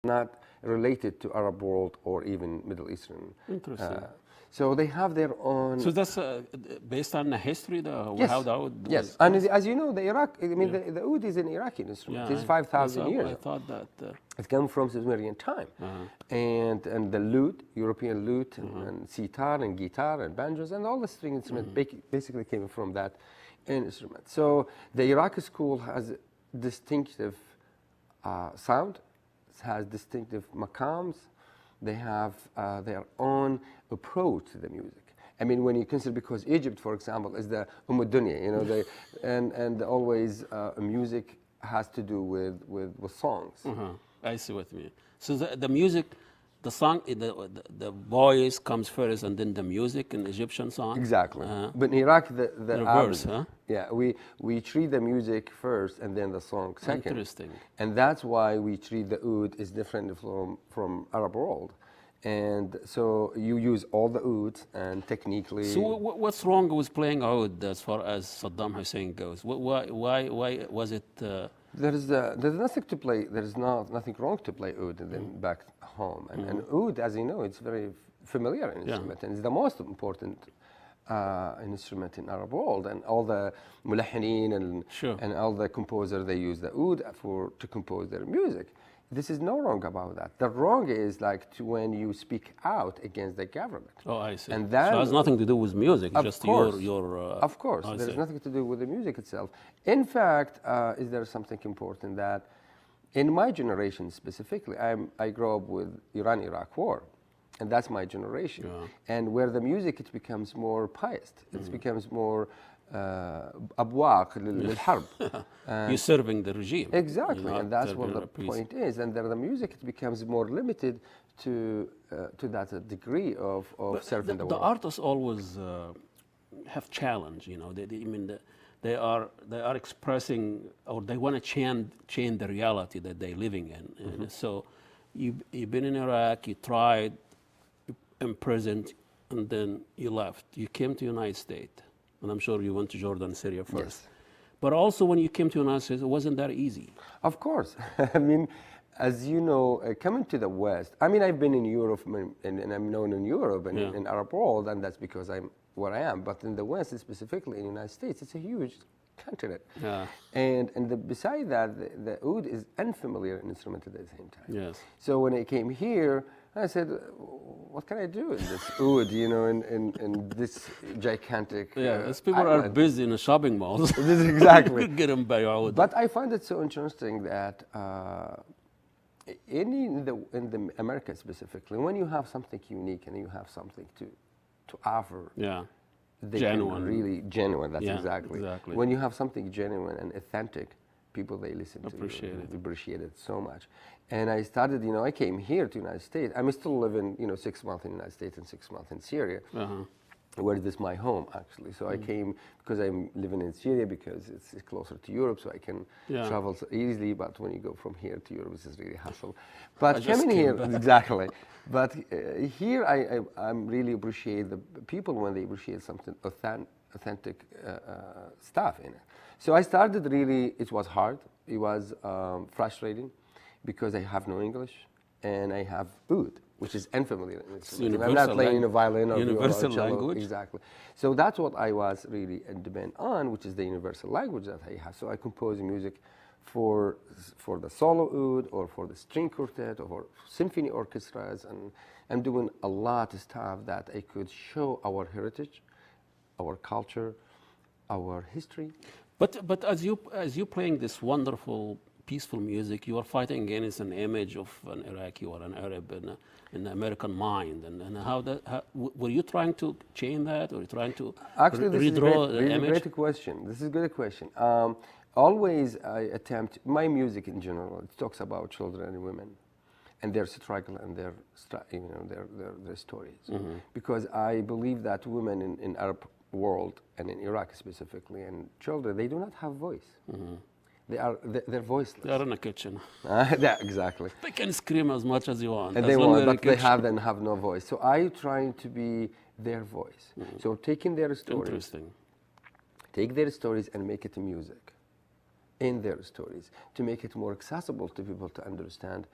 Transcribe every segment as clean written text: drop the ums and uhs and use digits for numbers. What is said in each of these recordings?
not related to Arab world or even Middle Eastern. Interesting. So they have their own. So that's based on the history, Yes. how the oud was. Yes, and as you know, the Iraq. I mean, the oud is an Iraqi instrument. Yeah, It's 5,000 years. I thought that. It came from Sumerian time, and the lute, European lute, and sitar and guitar and banjos and all the string instruments basically came from that instrument. So the Iraqi school has distinctive sound, it has distinctive maqams. They have their own approach to the music. I mean, when you consider, because Egypt, for example, is the Dunya, you know, and always music has to do with songs. I see what you mean. So the music, the song, the voice comes first, and then the music in Egyptian song. Exactly. But in Iraq, the reverse, huh? Yeah, we treat the music first, and then the song second. Interesting. And that's why we treat the oud is different from Arab world. And so you use all the ouds, and technically. So what's wrong with playing oud as far as Saddam Hussein goes? Why was it? There's nothing to play. There's nothing wrong to play oud and then back home. And oud, as you know, it's very familiar instrument, and it's the most important instrument in Arab world. And all the mulahinin and all the composers, they use the oud to compose their music. This is no wrong about that. The wrong is like when you speak out against the government. Oh, I see. And that so it has nothing to do with music. It's just your. Of course, there's nothing to do with the music itself. In fact, is there something important that, in my generation specifically, I grew up with Iran-Iraq war, and that's my generation. And where the music it becomes more pious, it becomes more. أبواق للحرب. You're serving the regime. Exactly, and that's what the point is. And the music it becomes more limited to that degree of serving the world. The artists always have challenge. You know, they are expressing, or they want to change the reality that they're living in. And so you've been in Iraq, you tried, imprisoned, and then you left. You came to the United States. And I'm sure you went to Jordan, Syria first. Yes. But also when you came to the United States, it wasn't that easy. Of course. I mean, as you know, coming to the West, I mean, I've been in Europe, and I'm known in Europe and in Arab world, and that's because I'm where I am. But in the West, specifically in the United States, it's a huge continent. And beside that, the oud is unfamiliar instrument at the same time. Yes. So when I came here, I said, what can I do in this oud, you know, in this gigantic as people island. are busy in the shopping malls. Exactly. You could get them by oud. But I find it so interesting that in the America specifically, when you have something unique and you have something to offer, they genuine. Really genuine. That's exactly. When you have something genuine and authentic, people they listen to appreciate it so much. And I started, you know, I came here to the United States. I'm still living, you know, 6 months in the United States and 6 months in Syria. Where this is my home, actually. So I came because I'm living in Syria because it's closer to Europe, so I can travel so easily. But when you go from here to Europe, this is really hassle. But coming here, exactly. But here, I'm really appreciate the people when they appreciate something authentic stuff in it. So I started really. It was hard. It was frustrating because I have no English and I have oud, which is unfamiliar. I'm not playing a violin or universal cello. language. Exactly. So that's what I was really in demand on, which is the universal language that I have. So I compose music for the solo oud or for the string quartet or for symphony orchestras, and I'm doing a lot of stuff that I could show our heritage, our culture, our history. But as you playing this wonderful, peaceful music, you are fighting against an image of an Iraqi or an Arab in the American mind. And were you trying to change that, or trying to redraw the image? Great question. This is a good question. Always I attempt, my music in general, it talks about children and women and their struggle and their stories. Because I believe that women in Arab world and in Iraq specifically, and children, they do not have voice. They're voiceless. They are in a kitchen. Yeah, exactly. They can scream as much as you want. And they want, but they have no voice. So I trying to be their voice. So taking their stories, take their stories and make it music in their stories to make it more accessible to people to understand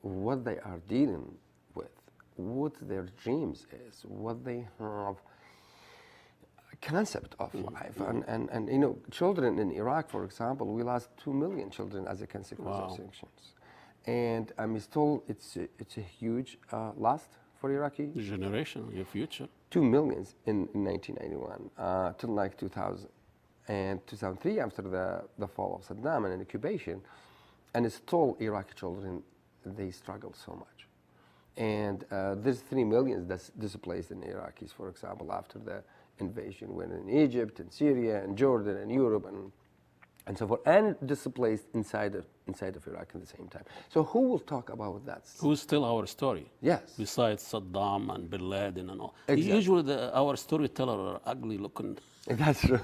what they are dealing with, what their dreams is, what they have concept of life. And you know, children in Iraq, for example, we lost 2 million children as a consequence of sanctions. And I'm still, it's a huge loss for Iraqi. The generation, your future. 2 million in 1991 till like 2000 and 2003 after the fall of Saddam and an occupation. And still Iraqi children, they struggle so much. And there's 3 million that's displaced in Iraqis, for example, after the invasion, when in Egypt and Syria and Jordan and Europe and so forth, and displaced inside of Iraq at the same time. So who will talk about that? Who's still our story? Yes. Besides Saddam and BelAhdan and all. Exactly. Usually our storyteller are ugly looking. That's true.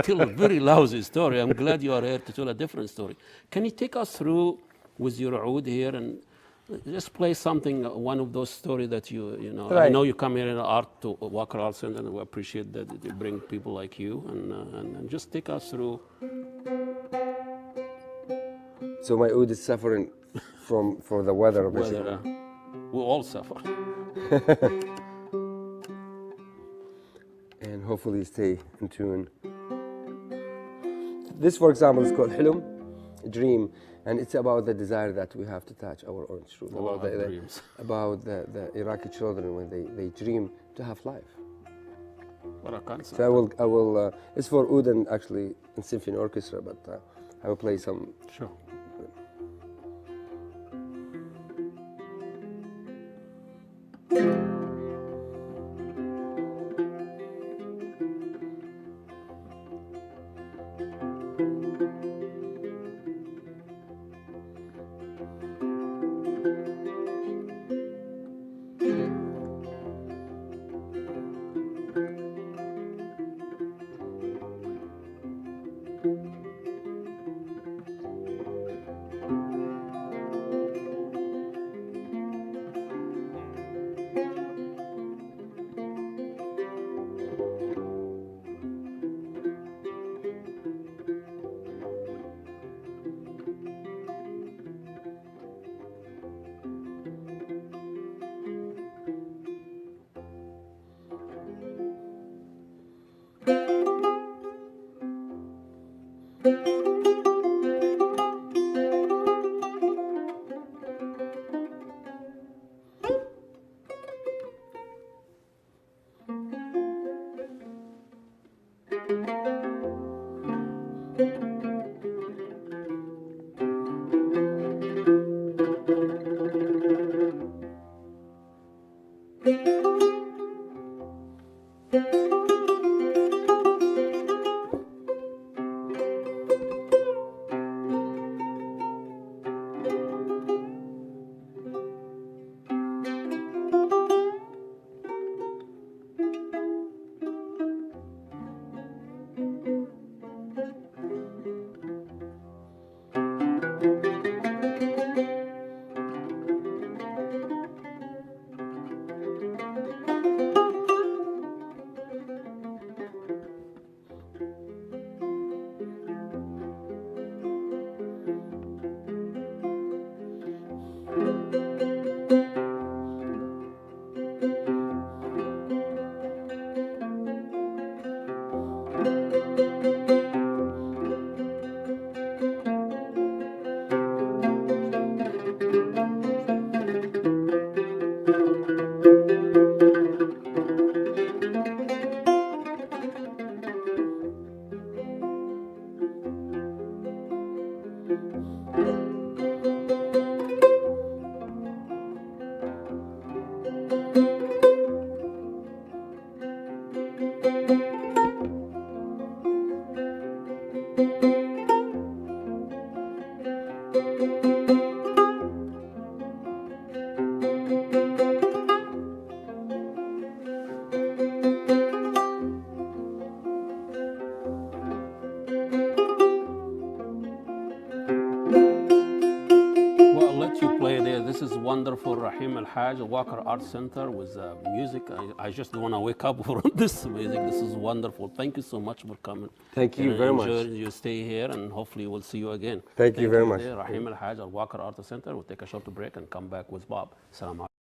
Tell a very lousy story. I'm glad you are here to tell a different story. Can you take us through with your oud here and just play something, one of those stories that you know. Right. I know you come here in art to Walker Art Center, and we appreciate that you bring people like you, and just take us through. So my oud is suffering for the weather, basically. Whether, we all suffer. And hopefully stay in tune. This, for example, is called Hilum, dream, and it's about the desire that we have to touch our orange fruit. Oh, About the Iraqi children when they dream to have life. What a concept. So I will. It's for oud and actually in symphony orchestra, but I will play some. Sure. this is wonderful, Rahim Al Hajj, Walker Art Center with music. I just don't want to wake up from this music. This is wonderful. Thank you so much for coming. Thank you very much. Enjoy you stay here, and hopefully we'll see you again. Thank you very much. Rahim Al Hajj, Walker Art Center. We'll take a short break and come back with Bob. Salam alaikum.